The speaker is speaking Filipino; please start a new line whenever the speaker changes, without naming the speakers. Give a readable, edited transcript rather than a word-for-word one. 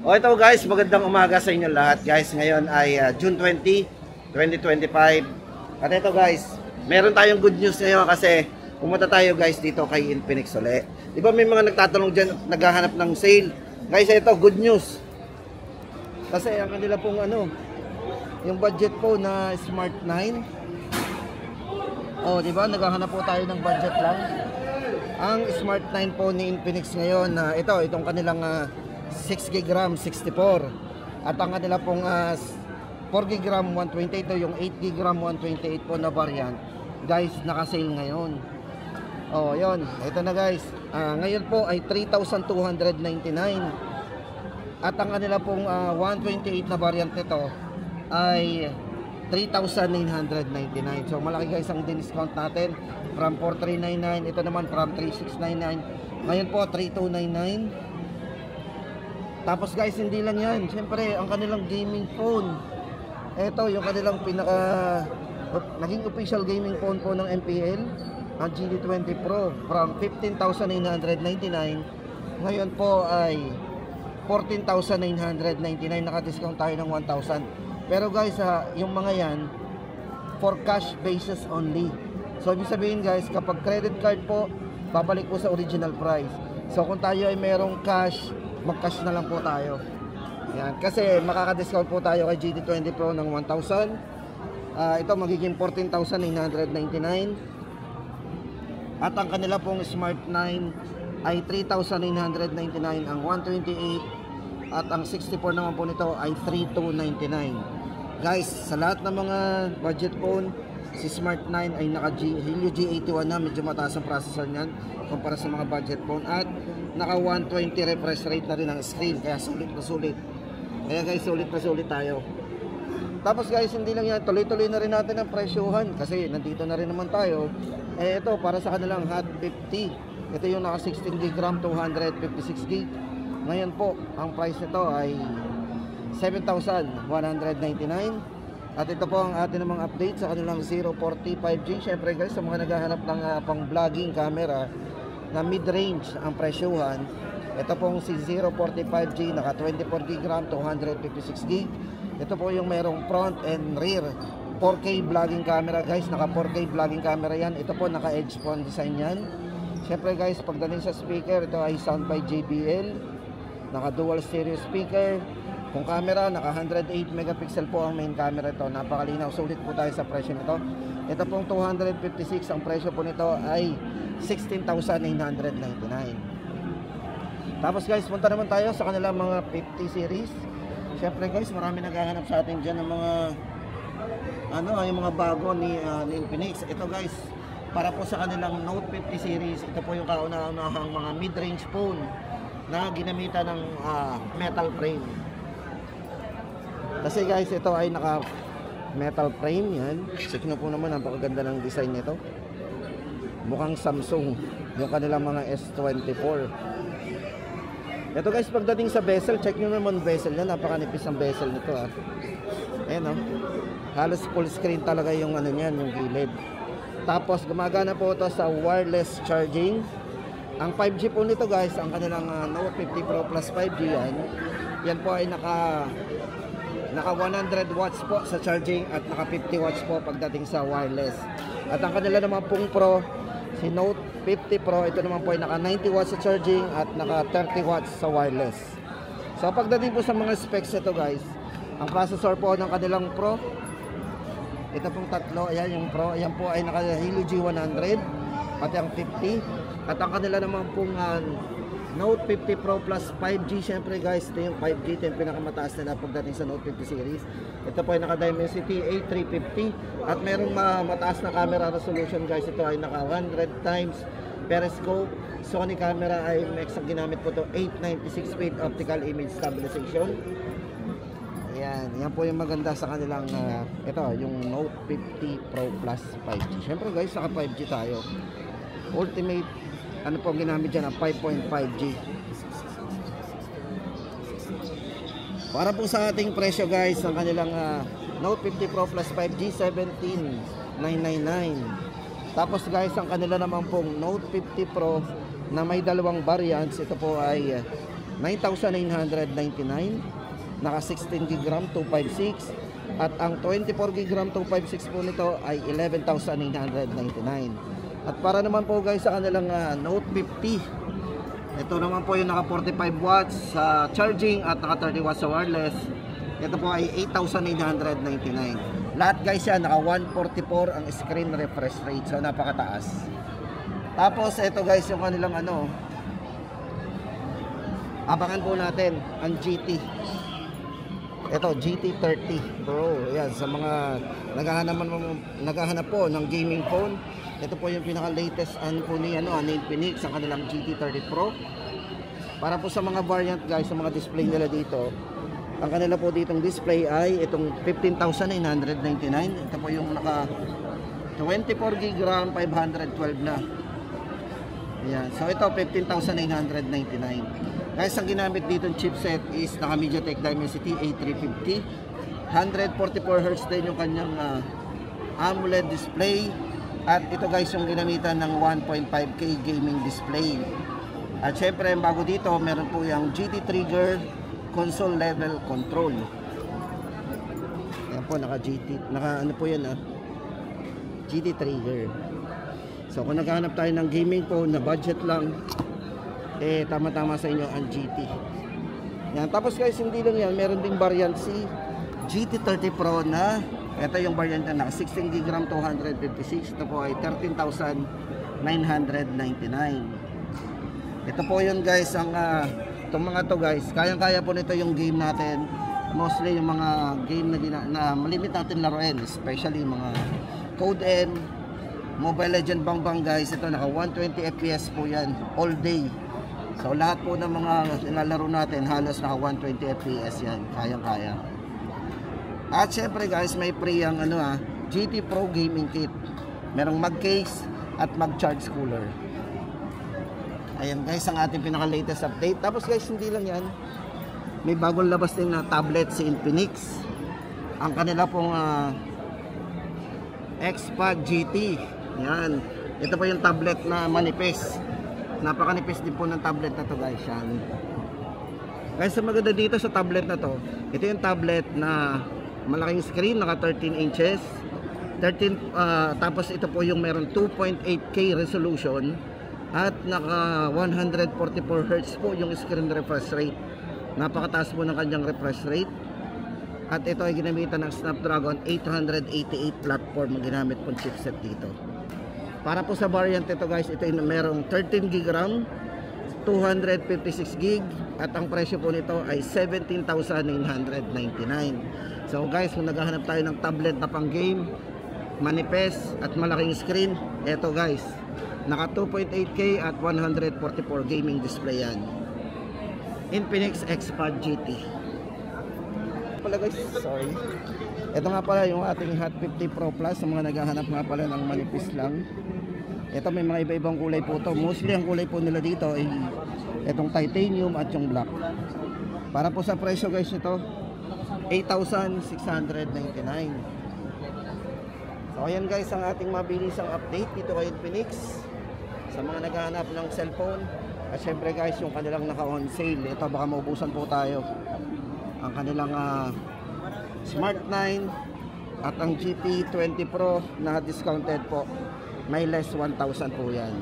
O ito guys, magandang umaga sa inyo lahat guys. Ngayon ay June 20, 2025. At ito guys, meron tayong good news ngayon kasi pumunta tayo guys dito kay Infinix ulit. Di ba may mga nagtatanong dyan, naghahanap ng sale. Guys, ito good news. Kasi ang kanila pong yung budget po na Smart 9. Oh, di ba? Naghahanap po tayo ng budget lang. Ang Smart 9 po ni Infinix ngayon na itong kanilang 6GB RAM 64 at ang kanila pong 4GB RAM 128 yung 8GB RAM 128 po na variant guys, naka-sale ngayon. Oh, yun. Ito na guys. Ngayon po ay 3,299 at ang kanila pong 128 na variant nito ay 3,999. So malaki guys ang discount natin from 4,399. Ito naman from 3,699. Ngayon po 3,299. Tapos guys, hindi lang yan. Siyempre, ang kanilang gaming phone. Ito, yung kanilang naging official gaming phone po ng MPL. Ang GD20 Pro. From 15,999. Ngayon po ay 14,999. Naka-discount tayo ng 1,000. Pero guys, yung mga yan, for cash basis only. So, ibig sabihin guys, kapag credit card po, babalik po sa original price. So, kung tayo ay merong cash, mag-cash na lang po tayo. Yan. Kasi makaka-discount po tayo kay GD20 Pro ng 1,000. Ito magiging 14,999. At ang kanila pong Smart 9 ay 3,999 ang 128. At ang 64 naman po nito ay 3,299. Guys, sa lahat ng mga budget phone, si Smart 9 ay naka Helio G81 na, medyo mataas ang processor niyan kumpara sa mga budget phone at naka 120 refresh rate na rin ang screen, kaya sulit na sulit. Kaya guys, sulit na sulit tayo. Tapos guys, hindi lang yan, tuloy-tuloy na rin natin ang presyuhan kasi nandito na rin naman tayo. Ito para sa kanilang Hot 50. Ito yung naka 16GB RAM 256GB. Ngayon po ang price nito ay 7,199. At ito po ang atin namang update sa kanilang 040 5G. Syempre guys, sa mga naghahanap ng pang vlogging camera na mid-range ang presyuhan, ito pong si 040 5G, naka 24GB RAM 256GB. Ito po yung merong front and rear 4K vlogging camera guys. Naka 4K vlogging camera yan. Ito po naka edge phone design yan. Syempre guys, pagdating sa speaker, ito ay sound by JBL. Naka dual stereo speaker. Kung camera, naka 108 megapixel po ang main camera ito. Napakalinaw. Sulit po tayo sa presyo nito. Ito pong 256, ang presyo po nito ay 16,999. Tapos guys, punta naman tayo sa kanilang mga 50 series. Syempre guys, marami naghahanap sa atin dyan ng mga yung mga bago ni Infinix. Ito guys, para po sa kanilang Note 50 series. Ito po yung kauna-unahang mga mid-range phone na ginamitan ng metal frame. Kasi guys, ito ay naka metal frame yan. Check nyo po naman, napakaganda ng design nito. Mukhang Samsung yung kanilang mga S24. Ito guys, pagdating sa bezel, check nyo naman bezel yan. Napakanipis ang bezel nito Ayan halos full screen talaga yung niyan, yung gilid. Tapos gumagana po ito sa wireless charging. Ang 5G po nito guys, ang kanilang Note 50 Pro Plus 5G yan po ay naka 100 watts po sa charging at naka 50 watts po pagdating sa wireless. At ang kanila naman pong Pro, si Note 50 Pro, ito naman po ay naka 90 watts sa charging at naka 30 watts sa wireless. So pagdating po sa mga specs ito guys, ang processor po ng kanilang Pro, ito pong tatlo, ayan yung Pro, ayan po ay naka Helio G100 at yung 50. At ang kanila naman pong Note 50 Pro Plus 5G, syempre guys, ito yung 5G, ito yung pinakamataas nila pagdating sa Note 50 series. Ito po ay naka Dimensity A350 at merong mataas na camera resolution guys. Ito ay naka 100 times periscope. Sony camera ay ang ginamit po ito 896 feet optical image stabilization. Ayan, yan po yung maganda sa kanilang ito, yung Note 50 Pro Plus 5G. Syempre guys, naka 5G tayo. Ultimate po ginamit dyan, ang 5.5G. Para po sa ating presyo guys, ang kanilang Note 50 Pro Plus 5G 17,999. Tapos guys, ang kanila naman pong Note 50 Pro na may dalawang variants, ito po ay 9,999. Naka 16 GB RAM 256. At ang 24 GB RAM 256 po nito ay 11,999. At para naman po guys sa kanilang Note 50, ito naman po yung naka 45 watts sa charging at naka 30 watts sa wireless. Ito po ay 8,999. Lahat guys yan, naka 144 ang screen refresh rate. So napakataas. Tapos ito guys yung kanilang abangan po natin ang GT. Ito GT30 Pro. Ayan, sa mga naghahanap po ng gaming phone, ito po yung pinaka latest po ni Infinix sa kanilang GT30 Pro. Para po sa mga variant guys, sa mga display nila dito, ang kanila po ditong display ay itong 15,999. Ito po yung naka 24 GB RAM 512 na. Ayan. So ito 15,999. Guys, ang ginamit ditong chipset is naka MediaTek Dimensity A350. 144Hz din yung kanyang AMOLED display. At ito guys yung ginamitan ng 1.5K gaming display. At syempre bago dito meron po yung GT Trigger console level control. Ayan po, naka ano po yan GT Trigger. So kung naghahanap tayo ng gaming phone na budget lang, tama-tama sa inyo ang GT. Yan. Tapos guys, hindi lang yan, meron ding variant si GT30 Pro na ito yung variant na naka 16 GB RAM 256. Ito po ay 13,999. Ito po yun guys, ang itong mga to guys, kayang-kaya po nito yung game natin. Mostly yung mga game na malimit natin laruin, especially mga Code M, Mobile Legend Bang guys. Ito naka 120 FPS po yan all day. So lahat po ng mga nilalaro natin halos naka 120 FPS yan, kayang-kaya. At syempre guys, may free ang GT Pro Gaming Kit. Merong mag case at mag charge cooler. Ayan guys, ang ating pinaka latest update. Tapos guys, hindi lang yan, may bagong labas din na tablet si Infinix. Ang kanila pong Xpad GT. Yan, ito po yung tablet na manipis. Napakanipis din po ng tablet na to guys. Yan guys, ang maganda dito sa tablet na to, ito yung tablet na malaking screen, naka 13 inches 13, tapos ito po yung meron 2.8K resolution at naka 144Hz po yung screen refresh rate. Napakataas po ng kanyang refresh rate. At ito ay ginamitan ng Snapdragon 888 platform ang ginamit pong chipset dito. Para po sa variant ito guys, ito ay merong 13 GB RAM 256 GB at ang presyo po nito ay 17,999. So guys, kung naghahanap tayo ng tablet na pang game, manipis at malaking screen, ito guys, naka 2.8K at 144 gaming display yan. Infinix Xpad GT. Pala guys, sorry. Ito nga pala yung ating Hot 50 Pro Plus sa mga naghahanap nga pala ng manipis lang. Ito may mga iba-ibang kulay po to. Mostly ang kulay po nila dito ay itong titanium at yung black. Para po sa presyo guys nito, 8,699. So ayan guys ang ating mabilisang update dito kay Infinix sa mga naghahanap ng cellphone. At syempre guys, yung kanilang naka-on sale, ito baka maubusan po tayo. Ang kanilang Smart 9 at ang GT20 Pro na discounted po, may less 1,000 po yan.